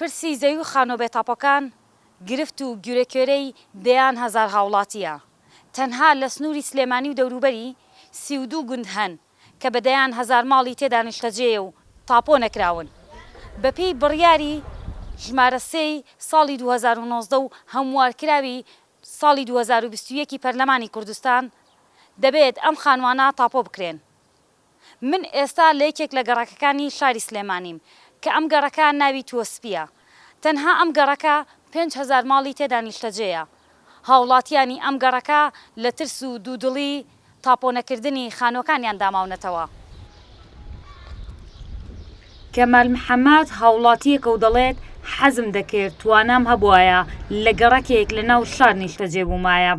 پرسی زەوی و خانۆبێتاپەکان گرفت و گورەکێرەی دەیان هەزار هاوڵاتیە. تەنها لە سنووری سلێمانی و دەوروبەری 32 گوند هەن کە بەدەیان هەزار ماڵی تێدا نیشتەجێ و تاپۆ نەکراون. بەپێی بڕیاری ژمارە 3 ساڵی 2019 و هەموارکراوی ساڵی 2021 پەرلەمانی کوردستان دەبێت ئەم خانوانە تاپۆ بکرێن. من ئێستا لە یەکێک لە گەڕەکەکانی شاری سلێمانیم کە ئەم گەڕەکە ناوی تووەسپیە. تەنها ئەم گەڕەکە 5,000 ماڵی تێدا نیشتەجێیە. هاوڵاتیانی ئەم گەڕەکە لە ترس و دوودڵی تاپۆ نەکردنی خانۆکانیان داماونەتەوە. کەمال محەممەد هاوڵاتیەکە و دەڵێت حەزم دەکرد توانام هەبوایە لە گەڕەکێک لە ناو شار نیشتەجێ بوومایە،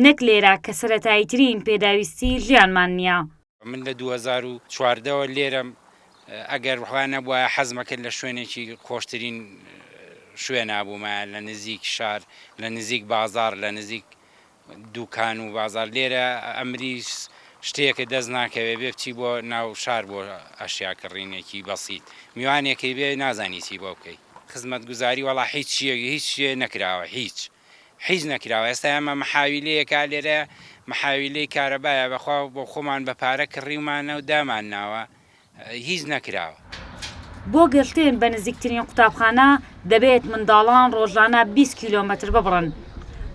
نەک لێرە کە سەرەتاییترین پێداویستی ژیانمان نییە. من لە 2014 لێرەم ئەگەر وانە بواە حەزمەکرد لە شوێنێکی خۆشترین شوێنە بوومە لە نزیک شار، لە نزیک بازار، لە نزیک دوکان و بازار. لێرە ئەمری شتێکە دەست ناکەوێ بێ بچی بۆ ناو شار بۆ ئەشیاکردڕینێکی بەسیط، میوانێکی بێ نازانی چی بۆ بکەیت. خزمەت گوزاری وەڵا هیچ شتێ نەکراوە، هیچ نەکراوە. ئێستا ئەمە محاویلەیەکا لێرە محاویلەی کارەبایە بەخوا بۆ خۆمان بە پارە کڕیمانە و دامان ناوە، هیچ نەکراوە. بۆ گەشتێن بە نزیکترین قوتابخانە دەبێت منداڵان ڕۆژانە 20 کیلۆمەتر ببڕن.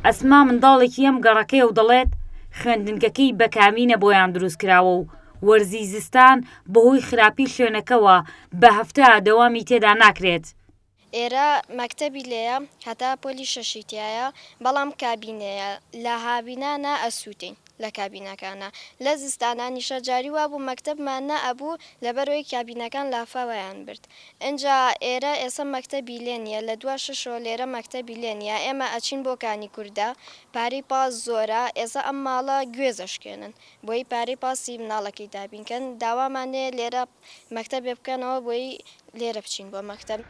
ئەسما منداڵێکی ئەم گەڕەکەی و دەڵێت خوێندنگەکەی بەکامینە بۆیان دروست کراوە و وەرزی زستان بەهۆی خراپی شوێنەکەوە بە هەفتە دەوامی تێدا ناکرێت. ئێرە مەکتەبی لێیە هەتا پۆلی شەشیتایە، بەڵام کابینەیە لە هابینانە ئەسووتین لە کابینەکانە. لە زستانانی شەجاری وا بوو مەکتەبمانە ئەبوو لەبەرەوەی کابینەکان لافاوەیان برد. اینجا ئێرە ئێستا مەکتەبی لێ نیە، لە 2 لێرە مەکتەبی لێ نیە. ئێمە ئەچین بۆ کانی کووردا، پارەی پاس زۆرە، ئێستا ئەم ماڵە گوێزەشکێنن بۆی پارەی پاسی مناڵەکەی دابینکەن. داوامانێ لێرە مەکتەبێ بکەنەوە بۆی لێرە بچین بۆ مەکتەب.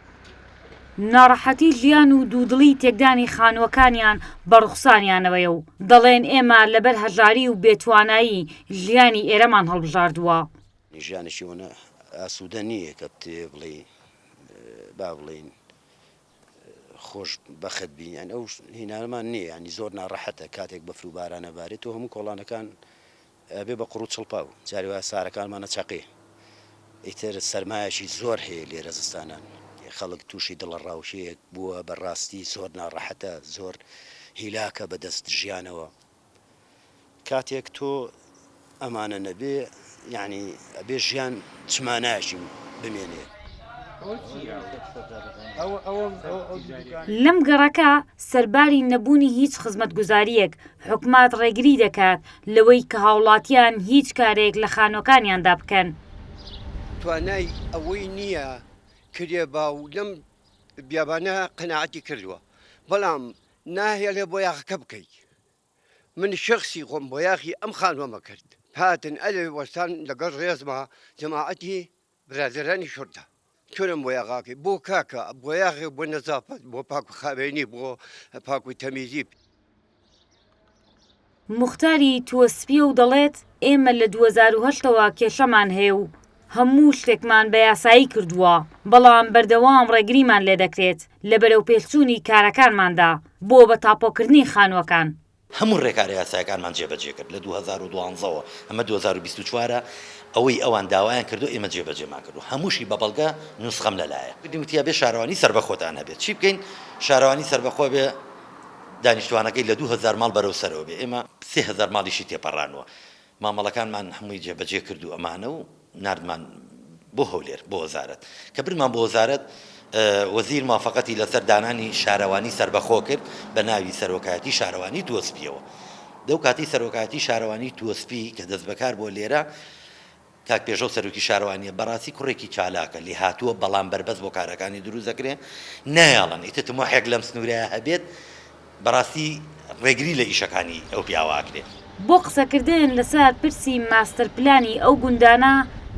ناڕەحەتی ژیان و دوودڵی تێکدانی خانووەکانیان بەڕوخسانیانەوەیە و دەڵێن ئێمە لەبەر هەژاری و بێتوانایی ژیانی ئێرەمان هەڵبژاردووە. ژیانشی وەنە ئاسوودە نییە کە بتێ بڵێ با بڵین خۆش بەخت بینیان ئەو هینانەمان نییە، ینی زۆر ناڕەحەتە کاتێک بە فروبارانە بارێت و هەموو کۆڵانەکان بێ بە قوڕ و چڵپاو، جاری وایە سارەکانمانە چەقێ. ئیتر سەرمایەشی زۆر هەیە لێرە زستانان، خەڵک تووشی دڵە ڕاوشەیەک بووە، بەڕاستی زۆر ناڕەحەتە، زۆر هیلاکە بەدەست ژیانەوە. کاتێک تۆ ئەمانە نەبێ یعنی ئەبێ ژیان چمانایشی بمێنێ. لەم گەڕەکە سەرباری نەبوونی هیچ خزمەتگوزاریەک حکومات ڕێگری دەکات لەوەی کە هاوڵاتیان هیچ کارێک لە خانۆکانیاندا بکەن. توانای ئەوەی نییە کردێ باو لەم بیابانە قەناعەتی کردووە، بەڵام ناهێڵێ بۆ یاخەکە بکەیت. من شخصی خۆم بۆ یاخی ئەم خانووەمە کرد، هاتن ئەلێ وەستان لەگەڵ ڕێزمە جەماعەتی برادرانی شوردە کورم بۆ یاغاکەی بۆ کاکە بۆ یاغێ بۆ نەزافەت بۆ پاکو خاوێنی بۆ پاکوی تەمیزی. موختاری تووەسپی و دەڵێت ئێمە لە 2008ەوە کێشەمان هەیە و هەموو شتێکمان بە یاسایی کردووە، بەڵام بەردەوام ڕێگریمان لێ دەکرێت لە بەرەو پێچوونی کارەکانماندا بۆ بە تاپۆکردنی خانووەکان. هەموو ڕێکارە یاسایەکانمان جێبەجێ کرد لە 2012ەوە، ئەمە 2024 ئەوەی ئەوان داوایان کردو ئێمە جێبەجێمان کردو، هەمووشی بە بەڵگە نوسخەم لەلایە. گوتیا بێ شارەوانی سربەخۆتان هەبێت، چی بکەین شارەوانی سربەخۆ بێ دانیشتوانەکەی لە 2000 ماڵ بەرەو سەرەوە بێ، ئێمە 3000 ماڵیشی تێپەڕانەوە. مامەڵەکانمان هەمووی جێبەجێ کردو ئەمانە و نردمان بۆ هەولێر بۆ وەزارەت کە برمان بۆ وەزارەت. وەزیر موافقەتی لەسەر دانانی شارەوانی سربەخۆ کرد بە ناوی سەرۆکایەتی شارەوانی تووەسپیەوە. دەو کاتی سەرۆکایەتی شارەوانی تووەسپی کە دەست بەکار بۆ لێرە کاک پێشەو سەرۆکی شارەوانیە بەڕاستی کوڕێکی چالاکە لێ هاتووە، بەڵام بەربەست بۆ کارەکانی دروست دەکرێ نایاڵن ئیتر تمۆحێک لەم سنوورەیە هەبێت بەڕاستی ڕێگری لە ئیشەکانی ئەو پیاواکرێت. بۆ قسەکردن لەسەر پرسی ماستەر پلانی ئەو گوندانە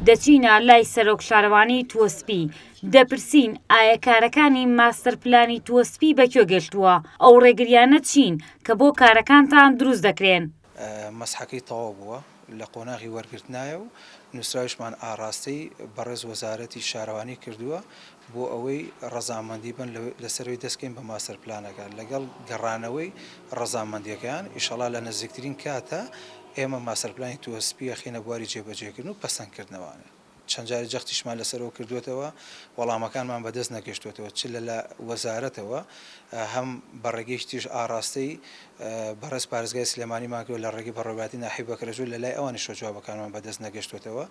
دەچینە لای سەرۆک شارەوانی تووەسپی دەپرسین ئایا کارەکانی ماستەر پلانی تووەسپی بەکوێ گەشتووە، ئەو ڕێگریانە چین کە بۆ کارەکانتان دروست دەکرێن. مەسحەکەی تەواو بووە لە قۆناغی وەرگرتنایە و نووسراویشمان ئاڕاستی بەڕێز وەزارەتی شارەوانی کردووە بۆ ئەوەی ڕەزامەندی بن لەسەروی دەستکەین بە ماستەر پلانەکە لەگەڵ گەڕانەوەی ڕەزامەندیەکان ئیشەڵا لە نزیکترین کاتە ئێمە ماستەر پلانی توسپی خینە بواری جێبەجێکردن و پەسەندکردنەوەوانە چەند جاری جەختیشمان لەسەرەوە کردوێتەوە وەڵامەکانمان بەدەست نەگەشتوێتەوە چ لە وەزارەتەوە هەم بەڕێگەیشتیش ئاڕاستەی بەڕێز پارێزگای سلێمانیمان کرد لە ڕێگەی بەڕێوەتی ناحی بەکرێژوو لە لای ئەوانی شۆجوابەکانمان بەدەست نەگەشتوێتەوە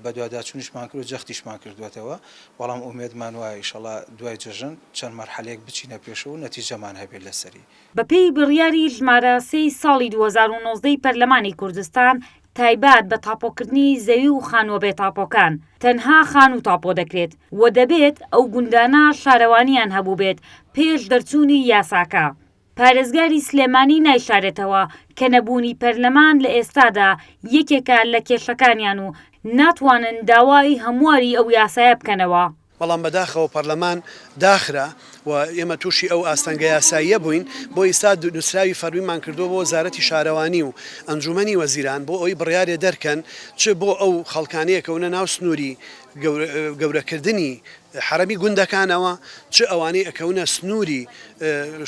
بە دوواداچوونیشمان کرد و جەختیشمان کردوێتەوە بەڵام ئومێدمان وایە ئیشەڵا دوای جەژن چەند مەرحەلەیەک بچینە پێشەوە و نەتیجەمان هەبێت لەسەری بەپێی بڕیاری ژمارە 3 ساڵی 2019 پەرلەمانی کوردستان تایبەت بە تاپۆکردنی زەوی و خانووە بێتاپۆکان تەنها خان و تاپۆ دەکرێت و دەبێت ئەو گوندانە شارەوانیان هەبوو بێت پێش دەرچوونی یاساکە. پارێزگاری سلێمانی نایشارێتەوە کە نەبوونی پەرلەمان لە ئێستادا یەکێکە لە کێشەکانیان و ناتوانن داوای هەمواری ئەو یاسایە بکەنەوە. بەڵام بەداخەوە پەرلەمان داخرا و ئێمە تووشی ئەو ئاستەنگە یاساییە بووین بۆ ئێستا نووسراوی فەرمیمان کردو بۆ وەزارەتی شارەوانی و ئەنجومەنی وەزیران بۆ ئەوی بڕیارێ دەرکەن چ بۆ ئەو خەڵکانەیە کەونە ناو سنووری گەورەکردنی حرەمی گوندەکانەوە چ ئەوانەی ئەکەونە سنووری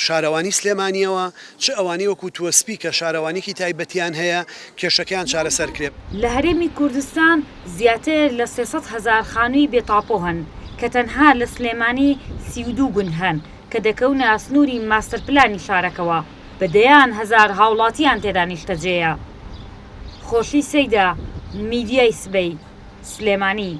شارەوانی سلێمانیەوە چ ئەوانەی وەکو تووەسپی کە شارەوانێکی تایبەتیان هەیە کێشەکەیان چارەسەر کرێت. لە هەرێمی کوردستان زیاتر لە 300,000 خانووی بێتاپۆ هەن کە تەنها لە سلێمانی 32 گوند هەن کە دەکەونە سنووری ماستەر پلانی شارەکەوە بەدەیان هەزار هاوڵاتیان تێدا نیشتەجێیە. خۆشی سەیدا، میدیای سبەی، سلێمانی.